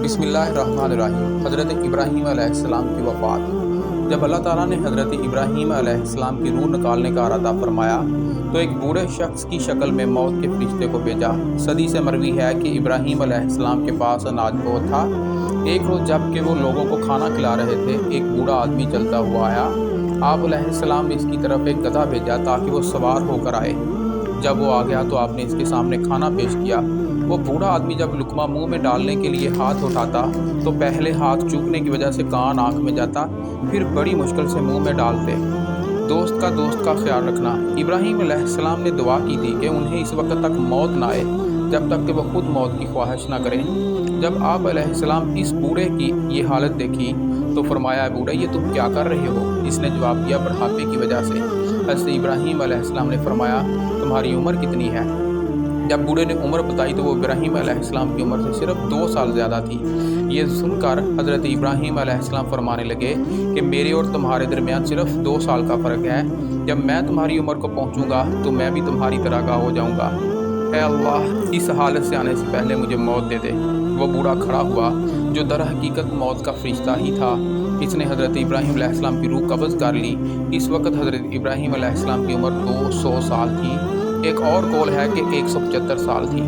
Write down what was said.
بسم اللہ الرحمن الرحیم۔ حضرت ابراہیم علیہ السلام کی وفات۔ جب اللہ تعالیٰ نے حضرت ابراہیم علیہ السلام کی روح نکالنے کا ارادہ فرمایا تو ایک بوڑھے شخص کی شکل میں موت کے فرشتے کو بھیجا۔ صدی سے مروی ہے کہ ابراہیم علیہ السلام کے پاس اناج بہت تھا۔ ایک روز جب کہ وہ لوگوں کو کھانا کھلا رہے تھے، ایک بوڑھا آدمی چلتا ہوا آیا۔ آپ علیہ السلام نے اس کی طرف ایک گدھا بھیجا تاکہ وہ سوار ہو کر آئے۔ جب وہ آ گیا تو آپ نے اس کے سامنے کھانا پیش کیا۔ وہ بوڑھا آدمی جب لقمہ منہ میں ڈالنے کے لیے ہاتھ اٹھاتا تو پہلے ہاتھ چوکنے کی وجہ سے کان آنکھ میں جاتا، پھر بڑی مشکل سے منہ میں ڈالتے۔ دوست کا خیال رکھنا۔ ابراہیم علیہ السلام نے دعا کی تھی کہ انہیں اس وقت تک موت نہ آئے جب تک کہ وہ خود موت کی خواہش نہ کریں۔ جب آپ علیہ السلام اس بوڑھے کی یہ حالت دیکھی تو فرمایا، بوڑھے یہ تم کیا کر رہے ہو؟ اس نے جواب دیا، بڑھاپے کی وجہ سے۔ حضرت ابراہیم علیہ السلام نے فرمایا، تمہاری عمر کتنی ہے؟ جب بوڑھے نے عمر بتائی تو وہ ابراہیم علیہ السلام کی عمر سے صرف 2 سال زیادہ تھی۔ یہ سن کر حضرت ابراہیم علیہ السلام فرمانے لگے کہ میرے اور تمہارے درمیان صرف 2 سال کا فرق ہے۔ جب میں تمہاری عمر کو پہنچوں گا تو میں بھی تمہاری طرح کا ہو جاؤں گا۔ اے اللہ، اس حالت سے آنے سے پہلے مجھے موت دے دے۔ وہ بوڑھا کھڑا ہوا جو در حقیقت موت کا فرشتہ ہی تھا۔ اس نے حضرت ابراہیم علیہ السلام کی روح قبض کر لی۔ اس وقت حضرت ابراہیم علیہ السلام کی عمر 200 سال تھی۔ ایک اور قول ہے کہ 175 سال تھی۔